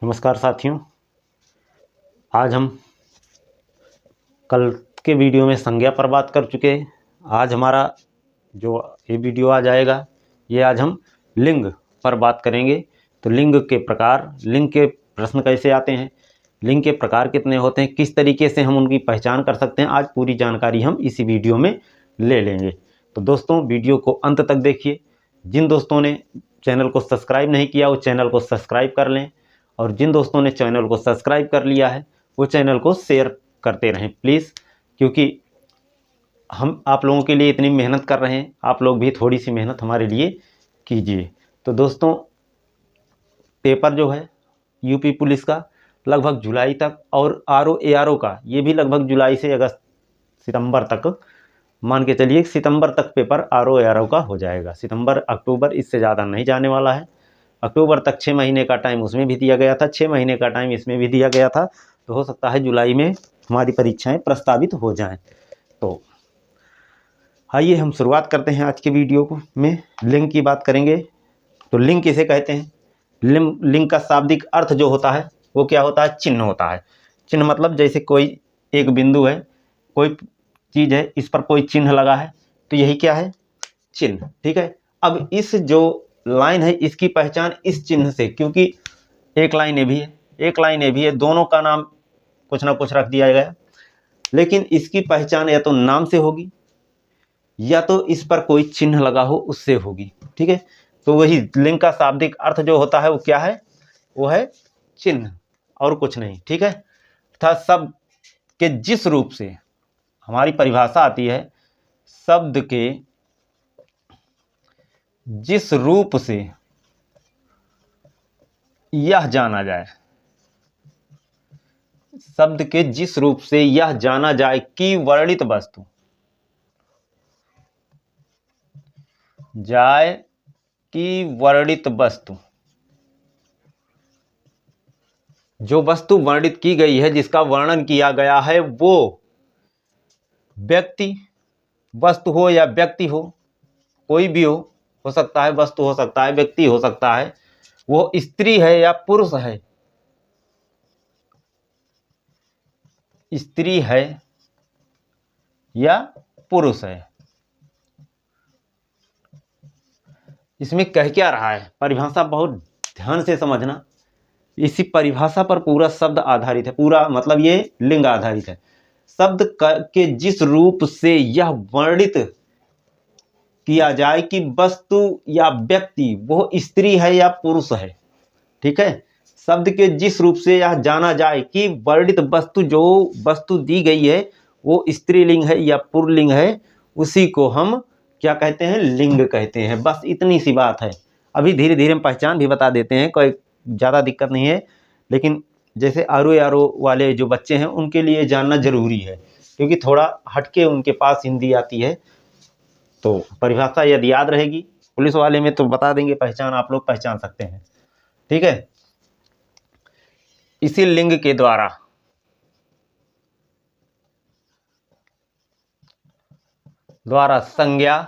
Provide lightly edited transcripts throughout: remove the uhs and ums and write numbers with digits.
नमस्कार साथियों, आज हम कल के वीडियो में संज्ञा पर बात कर चुके हैं। आज हमारा जो ये वीडियो आ जाएगा ये आज हम लिंग पर बात करेंगे। तो लिंग के प्रकार, लिंग के प्रश्न कैसे आते हैं, लिंग के प्रकार कितने होते हैं, किस तरीके से हम उनकी पहचान कर सकते हैं, आज पूरी जानकारी हम इसी वीडियो में ले लेंगे। तो दोस्तों वीडियो को अंत तक देखिए। जिन दोस्तों ने चैनल को सब्सक्राइब नहीं किया वो चैनल को सब्सक्राइब कर लें, और जिन दोस्तों ने चैनल को सब्सक्राइब कर लिया है वो चैनल को शेयर करते रहें प्लीज़, क्योंकि हम आप लोगों के लिए इतनी मेहनत कर रहे हैं, आप लोग भी थोड़ी सी मेहनत हमारे लिए कीजिए। तो दोस्तों पेपर जो है यूपी पुलिस का लगभग जुलाई तक, और आरओ एआरओ का ये भी लगभग जुलाई से अगस्त सितंबर तक, मान के चलिए सितंबर तक पेपर आरओ एआरओ का हो जाएगा। सितंबर अक्टूबर इससे ज़्यादा नहीं जाने वाला है। अक्टूबर तक 6 महीने का टाइम उसमें भी दिया गया था, 6 महीने का टाइम इसमें भी दिया गया था। तो हो सकता है जुलाई में हमारी परीक्षाएं प्रस्तावित हो जाएं। तो आइए हम शुरुआत करते हैं आज के वीडियो को में। लिंग की बात करेंगे। तो लिंग किसे कहते हैं? लिंग का शाब्दिक अर्थ जो होता है वो क्या होता है? चिन्ह होता है। चिन्ह मतलब जैसे कोई एक बिंदु है, कोई चीज़ है, इस पर कोई चिन्ह लगा है, तो यही क्या है? चिन्ह। ठीक है। अब इस जो लाइन है इसकी पहचान इस चिन्ह से, क्योंकि एक लाइन ए भी है, एक लाइन ए भी है, दोनों का नाम कुछ ना कुछ रख दिया गया, लेकिन इसकी पहचान या तो नाम से होगी या तो इस पर कोई चिन्ह लगा हो उससे होगी। ठीक है। तो वही लिंग का शाब्दिक अर्थ जो होता है वो क्या है? वो है चिन्ह और कुछ नहीं। ठीक है। तथा शब्द के जिस रूप से, हमारी परिभाषा आती है, शब्द के जिस रूप से यह जाना जाए, शब्द के जिस रूप से यह जाना जाए कि वर्णित वस्तु जाए कि वर्णित वस्तु, जो वस्तु वर्णित की गई है, जिसका वर्णन किया गया है, वो व्यक्ति, वस्तु हो या व्यक्ति हो, कोई भी हो सकता है, वस्तु हो सकता है, व्यक्ति हो सकता है, वो स्त्री है या पुरुष है, स्त्री है या पुरुष है। इसमें कह क्या रहा है? परिभाषा बहुत ध्यान से समझना। इसी परिभाषा पर पूरा शब्द आधारित है, पूरा मतलब ये लिंग आधारित है। शब्द के जिस रूप से यह वर्णित किया जाए कि वस्तु या व्यक्ति वो स्त्री है या पुरुष है। ठीक है। शब्द के जिस रूप से यह जाना जाए कि वर्णित वस्तु, जो वस्तु दी गई है वो स्त्रीलिंग है या पुल्लिंग है, उसी को हम क्या कहते हैं? लिंग कहते हैं। बस इतनी सी बात है। अभी धीरे धीरे हम पहचान भी बता देते हैं, कोई ज़्यादा दिक्कत नहीं है, लेकिन जैसे आरओ वाले जो बच्चे हैं उनके लिए जानना जरूरी है, क्योंकि थोड़ा हटके उनके पास हिंदी आती है। तो परिभाषा यदि याद रहेगी, पुलिस वाले में तो बता देंगे, पहचान आप लोग पहचान सकते हैं। ठीक है। इसी लिंग के द्वारा संज्ञा,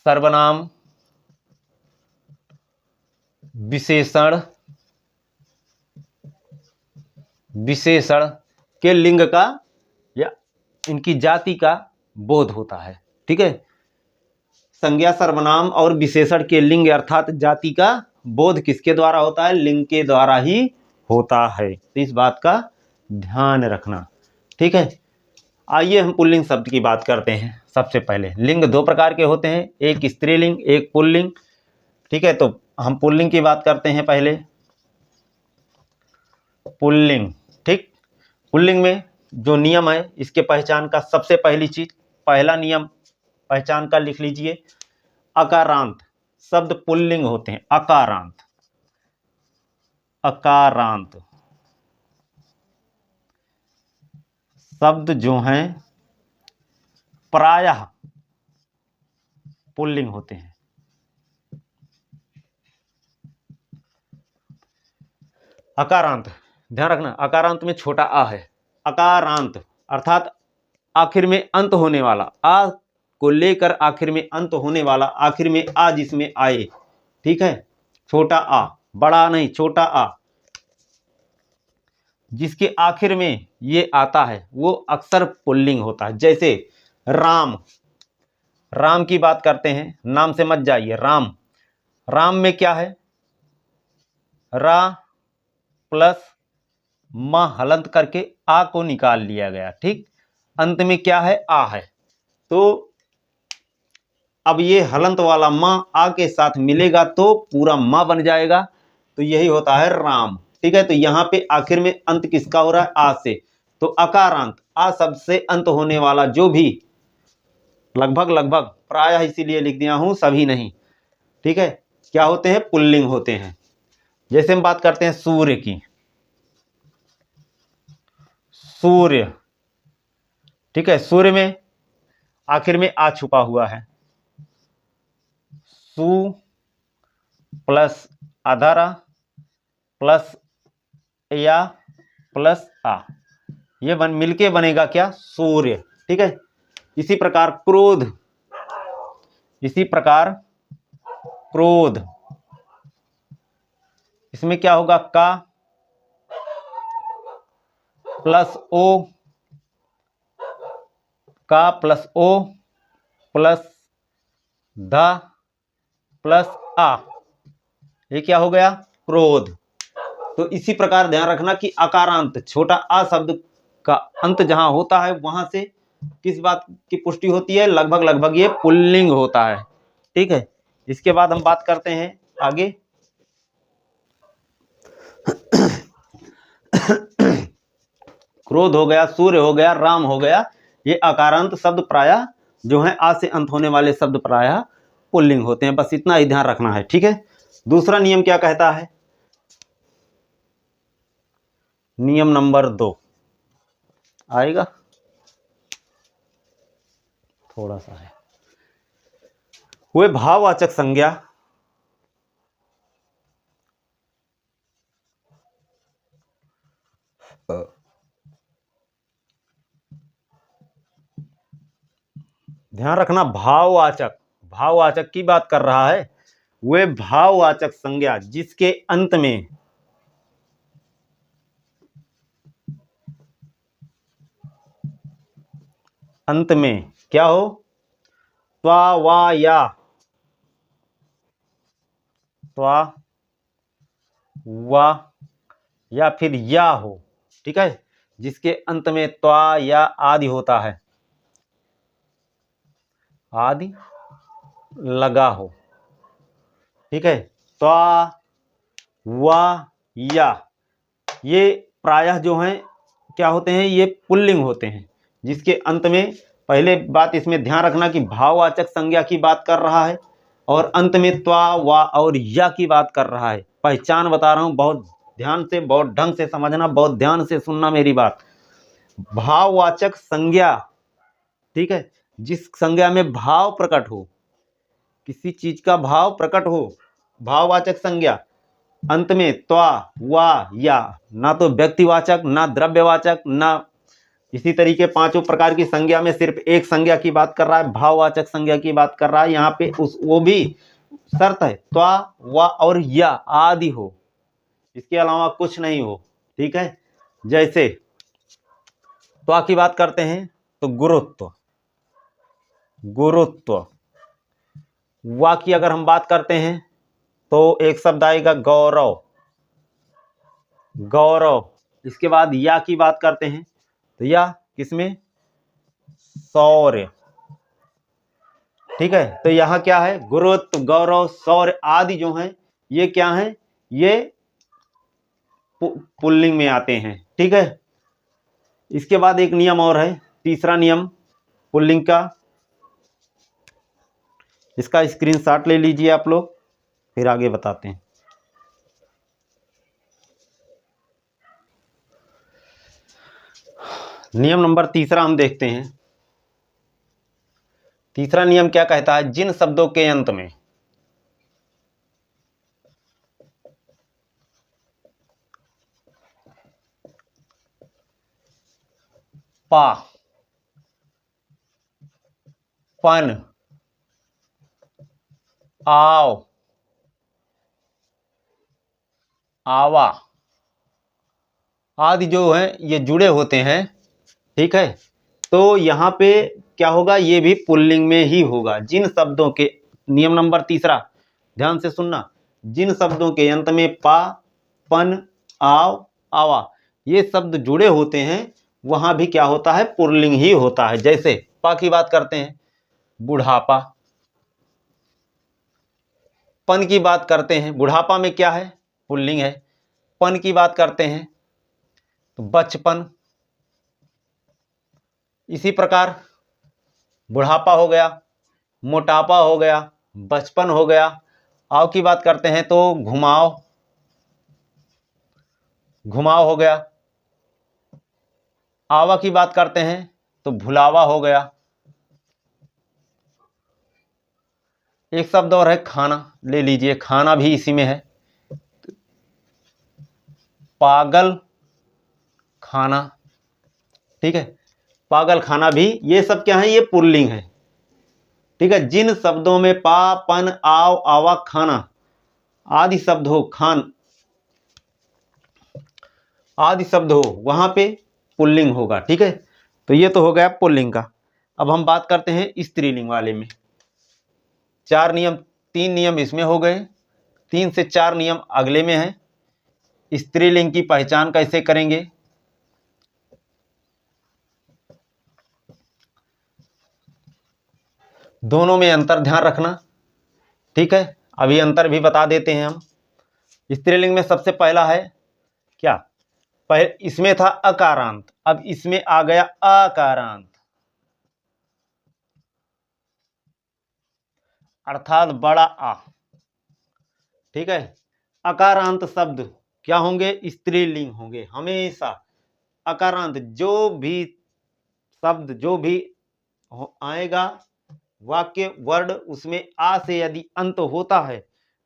सर्वनाम, विशेषण के लिंग का या इनकी जाति का बोध होता है। ठीक है। संज्ञा, सर्वनाम और विशेषण के लिंग अर्थात जाति का बोध किसके द्वारा होता है? लिंग के द्वारा ही होता है। तो इस बात का ध्यान रखना। ठीक है। आइए हम पुल्लिंग शब्द की बात करते हैं। सबसे पहले लिंग दो प्रकार के होते हैं, एक स्त्रीलिंग, एक पुल्लिंग। ठीक है। तो हम पुल्लिंग की बात करते हैं पहले। पुल्लिंग। ठीक। पुल्लिंग में जो नियम है, इसके पहचान का सबसे पहली चीज, पहला नियम पहचान का लिख लीजिए, अकारांत शब्द पुल्लिंग होते हैं। अकारांत, अकारांत शब्द जो हैं प्रायः पुल्लिंग होते हैं। अकारांत, ध्यान रखना, अकारांत में छोटा आ है। अकारांत अर्थात आखिर में अंत होने वाला, आ को लेकर आखिर में अंत होने वाला, आखिर में आ जिसमें आए। ठीक है। छोटा आ, बड़ा नहीं, छोटा आ, जिसके आखिर में ये आता है वो अक्सर पुल्लिंग होता है। जैसे राम, राम की बात करते हैं, नाम से मत जाइए। राम, राम में क्या है, रा प्लस मा हलंत करके आ को निकाल लिया गया, ठीक। अंत में क्या है, आ है। तो अब ये हलंत वाला मां आ के साथ मिलेगा तो पूरा मां बन जाएगा, तो यही होता है राम, ठीक है। तो यहां पे आखिर में अंत किसका हो रहा है, आ से, तो अकारांत आ शब्द से अंत होने वाला जो भी, लगभग लगभग प्रायः इसीलिए लिख दिया हूं, सभी नहीं, ठीक है, क्या होते हैं, पुल्लिंग होते हैं। जैसे हम बात करते हैं सूर्य की, सूर्य, ठीक है, सूर्य में आखिर में आ छुपा हुआ है, सु प्लस अधरा प्लस या प्लस आ, ये मिलके बनेगा क्या, सूर्य, ठीक है। इसी प्रकार क्रोध, इसी प्रकार क्रोध, इसमें क्या होगा, का प्लस ओ, का प्लस ओ प्लस ध प्लस आ, ये क्या हो गया, क्रोध। तो इसी प्रकार ध्यान रखना कि अकारांत छोटा आ शब्द का अंत जहां होता है वहां से किस बात की पुष्टि होती है, लगभग लगभग ये पुल्लिंग होता है, ठीक है। इसके बाद हम बात करते हैं आगे। क्रोध हो गया, सूर्य हो गया, राम हो गया, ये अकारांत शब्द प्रायः जो है आ से अंत होने वाले शब्द प्रायः पुल्लिंग होते हैं, बस इतना ही ध्यान रखना है, ठीक है। दूसरा नियम क्या कहता है, नियम नंबर 2 आएगा, थोड़ा सा है, वे भाववाचक संज्ञा ध्यान रखना, भाववाचक, भाववाचक की बात कर रहा है, वे भाववाचक संज्ञा जिसके अंत में क्या हो, त्वा वा या फिर या हो, ठीक है, जिसके अंत में त्वा या आदि होता है, आदि लगा हो, ठीक है। त्वा वा या ये प्रायः जो हैं क्या होते हैं, ये पुल्लिंग होते हैं, जिसके अंत में, पहले बात इसमें ध्यान रखना कि भाववाचक संज्ञा की बात कर रहा है और अंत में त्वा वा और या की बात कर रहा है। पहचान बता रहा हूं, बहुत ध्यान से, बहुत ढंग से समझना, बहुत ध्यान से सुनना मेरी बात। भाववाचक संज्ञा, ठीक है, जिस संज्ञा में भाव प्रकट हो, किसी चीज का भाव प्रकट हो, भाववाचक संज्ञा, अंत में त्वा वा या, ना तो व्यक्तिवाचक, ना द्रव्यवाचक, ना इसी तरीके पांचों प्रकार की संज्ञा में सिर्फ एक संज्ञा की बात कर रहा है, भाववाचक संज्ञा की बात कर रहा है। यहाँ पे उस वो भी शर्त है, त्वा वा और या आदि हो, इसके अलावा कुछ नहीं हो, ठीक है। जैसे त्वा की बात करते हैं तो गुरुत्व, गुरुत्व। वा की अगर हम बात करते हैं तो एक शब्द आएगा गौरव, गौरव। इसके बाद या की बात करते हैं तो या किसमें, शौर्य, ठीक है। तो यहां क्या है, गुरुत्व, गौरव, शौर्य आदि जो हैं ये क्या हैं, ये पुल्लिंग में आते हैं, ठीक है। इसके बाद एक नियम और है, तीसरा नियम पुल्लिंग का, इसका स्क्रीनशॉट ले लीजिए आप लोग, फिर आगे बताते हैं। नियम नंबर तीसरा हम देखते हैं। तीसरा नियम क्या कहता है, जिन शब्दों के अंत में पा, पन, आओ, आवा आदि जो है ये जुड़े होते हैं, ठीक है। तो यहाँ पे क्या होगा, ये भी पुल्लिंग में ही होगा। जिन शब्दों के, नियम नंबर तीसरा ध्यान से सुनना, जिन शब्दों के अंत में पा, पन, आव, आवा ये शब्द जुड़े होते हैं वहां भी क्या होता है, पुल्लिंग ही होता है। जैसे पा की बात करते हैं, बुढ़ापा। पन की बात करते हैं, बुढ़ापा में क्या है, पुल्लिंग है। पन की बात करते हैं तो बचपन। इसी प्रकार बुढ़ापा हो गया, मोटापा हो गया, बचपन हो गया। आव की बात करते हैं तो घुमाव, घुमाव हो गया। आवा की बात करते हैं तो भुलावा हो गया। एक शब्द और है खाना, ले लीजिए, खाना भी इसी में है, पागल खाना, ठीक है। पागल खाना भी, ये सब क्या है, ये पुल्लिंग है, ठीक है। जिन शब्दों में पा, पन, आव, आवा, खाना आदि शब्द हो, खान आदि शब्द हो, वहां पे पुल्लिंग होगा, ठीक है। तो ये तो हो गया पुल्लिंग का। अब हम बात करते हैं स्त्रीलिंग वाले में। 4 नियम, 3 नियम इसमें हो गए, 3 से 4 नियम अगले में है। स्त्रीलिंग की पहचान कैसे करेंगे, दोनों में अंतर ध्यान रखना, ठीक है। अभी अंतर भी बता देते हैं हम। स्त्रीलिंग में सबसे पहला है क्या, पहले इसमें था अकारांत, अब इसमें आ गया अकारांत, अर्थात बड़ा आ, ठीक है। अकारांत शब्द क्या होंगे, स्त्रीलिंग होंगे हमेशा। अकारांत जो भी शब्द जो भी आएगा, वाक्य वर्ड, उसमें आ से यदि अंत होता है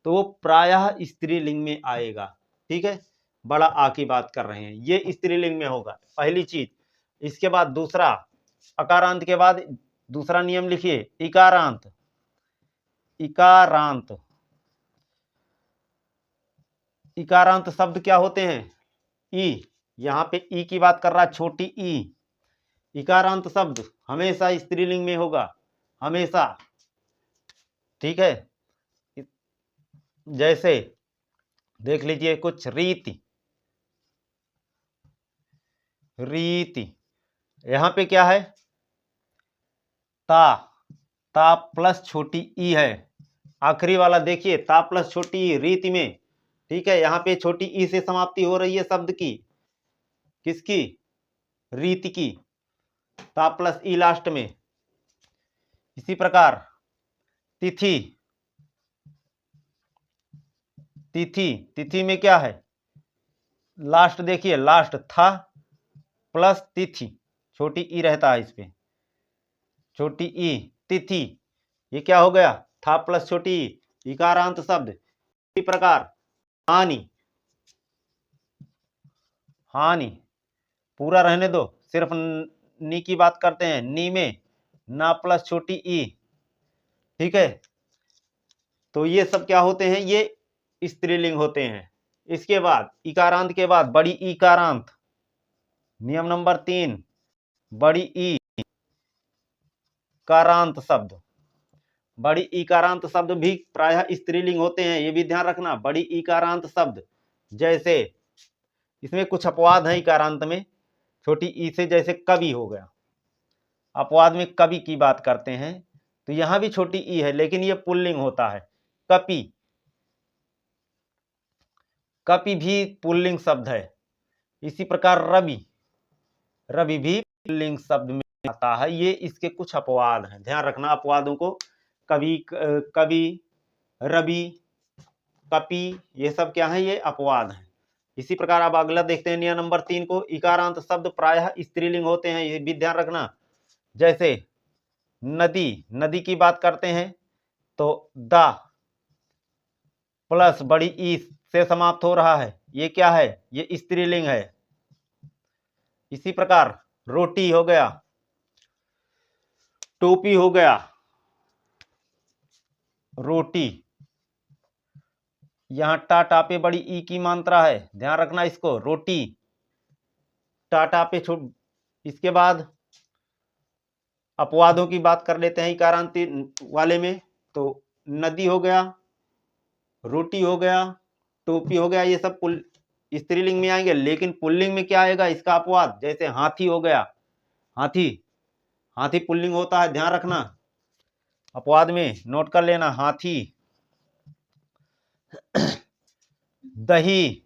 तो वो प्रायः स्त्रीलिंग में आएगा, ठीक है। बड़ा आ की बात कर रहे हैं, ये स्त्रीलिंग में होगा, पहली चीज। इसके बाद दूसरा, अकारांत के बाद दूसरा नियम लिखिए, इकारांत। इकारांत, इकारांत शब्द क्या होते हैं, ई, यहां पे ई की बात कर रहा, छोटी ई। इकारांत शब्द हमेशा स्त्रीलिंग में होगा, हमेशा, ठीक है। जैसे देख लीजिए कुछ, रीति, रीति, यहां पे क्या है, ता, ता प्लस छोटी ई है, आखिरी वाला देखिए, ता प्लस छोटी ई, रीति में, ठीक है। यहां पे छोटी ई से समाप्ति हो रही है शब्द की, किसकी, रीति की, ता प्लस ई लास्ट में। इसी प्रकार तिथि, तिथि, तिथि में क्या है, लास्ट देखिए, लास्ट था प्लस तिथि, छोटी ई रहता है इस पे, छोटी ई, तिथि, ये क्या हो गया, था प्लस छोटी ई, इकारांत शब्द। इसी प्रकार हानि, हानि पूरा रहने दो, सिर्फ नी की बात करते हैं, नी में ना प्लस छोटी ई, ठीक है। तो ये सब क्या होते हैं, ये स्त्रीलिंग होते हैं। इसके बाद इकारांत के बाद बड़ी इकारांत, नियम नंबर 3, बड़ी ई कारांत शब्द। बड़ी इकारांत शब्द भी प्रायः स्त्रीलिंग होते हैं, ये भी ध्यान रखना। बड़ी इकारांत शब्द, जैसे इसमें कुछ अपवाद हैं इकारांत में, छोटी ई से, जैसे कवि हो गया, अपवाद में कवि की बात करते हैं तो यहां भी छोटी ई है, लेकिन ये पुल्लिंग होता है। कपि, कपि भी पुल्लिंग शब्द है। इसी प्रकार रवि, रवि भी पुल्लिंग शब्द में आता है। ये इसके कुछ अपवाद हैं, ध्यान रखना अपवादों को। कवि, कवि, रवि, कपि, ये सब क्या है, ये अपवाद हैं। इसी प्रकार अब अगला देखते हैं, नियम नंबर 3 को। इकारांत शब्द प्रायः स्त्रीलिंग होते हैं, ये भी ध्यान रखना। जैसे नदी, नदी की बात करते हैं तो दा प्लस बड़ी ई से समाप्त हो रहा है, ये क्या है, ये स्त्रीलिंग है। इसी प्रकार रोटी हो गया, टोपी हो गया, रोटी, यहाँ टाटा पे बड़ी ई की मात्रा है, ध्यान रखना इसको, रोटी टाटा पे छोड़। इसके बाद अपवादों की बात कर लेते हैं इकारांती वाले में। तो नदी हो गया, रोटी हो गया, टोपी हो गया, ये सब स्त्रीलिंग में आएंगे। लेकिन पुल्लिंग में क्या आएगा इसका अपवाद, जैसे हाथी हो गया, हाथी, हाथी पुल्लिंग होता है, ध्यान रखना, अपवाद में नोट कर लेना। हाथी, दही,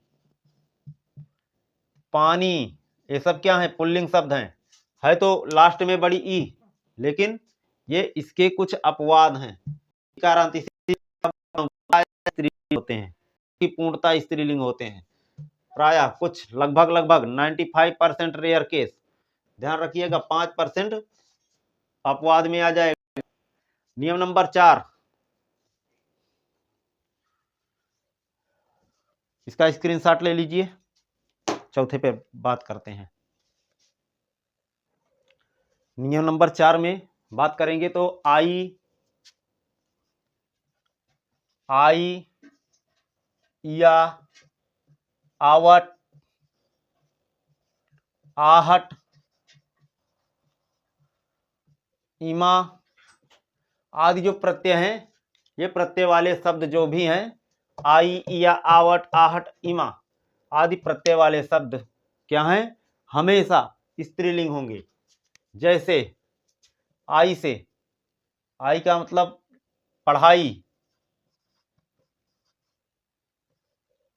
पानी, ये सब क्या है, पुल्लिंग शब्द हैं। है तो लास्ट में बड़ी ई, लेकिन ये इसके कुछ अपवाद हैं। इकारांती स्त्रीलिंग होते हैं, की पूर्णता स्त्रीलिंग होते हैं प्रायः, कुछ लगभग 95% रेयर केस, ध्यान रखिएगा, 5% अपवाद में आ जाएगा। नियम नंबर 4, इसका स्क्रीनशॉट ले लीजिए, चौथे पे बात करते हैं। नियम नंबर 4 में बात करेंगे तो आई, या, आवट, आहट, इमा आदि जो प्रत्यय हैं, ये प्रत्यय वाले शब्द जो भी हैं, आई, या, आवट, आहट, इमा आदि प्रत्यय वाले शब्द क्या हैं, हमेशा स्त्रीलिंग होंगे। जैसे आई से, आई का मतलब पढ़ाई,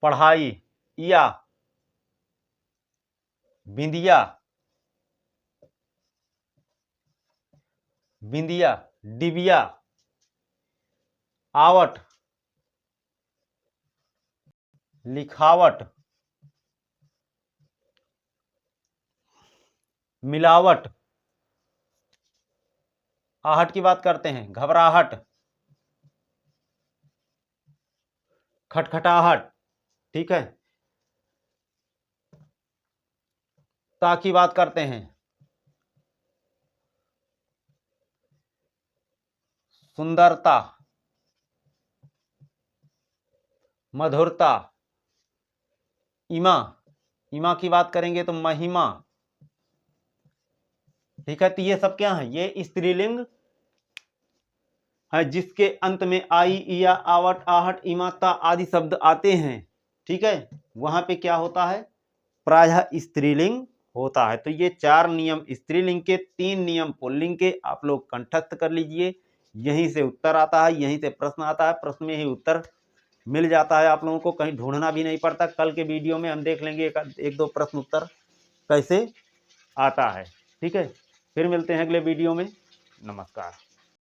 पढ़ाई, या बिंदिया, बिंदिया, डिबिया, आवट, लिखावट, मिलावट, आहट की बात करते हैं, घबराहट, खटखटाहट, ठीक है। ता की बात करते हैं, सुंदरता, मधुरता, इमा, इमा की बात करेंगे तो महिमा, ठीक है। तो ये सब क्या है, ये स्त्रीलिंग है जिसके अंत में आई, या, आवट, आहट, इमाता आदि शब्द आते हैं, ठीक है। वहां पे क्या होता है, प्रायः स्त्रीलिंग होता है। तो ये 4 नियम स्त्रीलिंग के, 3 नियम पुल्लिंग के, आप लोग कंठस्थ कर लीजिए। यहीं से उत्तर आता है, यहीं से प्रश्न आता है, प्रश्न में ही उत्तर मिल जाता है, आप लोगों को कहीं ढूंढना भी नहीं पड़ता। कल के वीडियो में हम देख लेंगे एक दो प्रश्न उत्तर कैसे आता है, ठीक है। फिर मिलते हैं अगले वीडियो में, नमस्कार।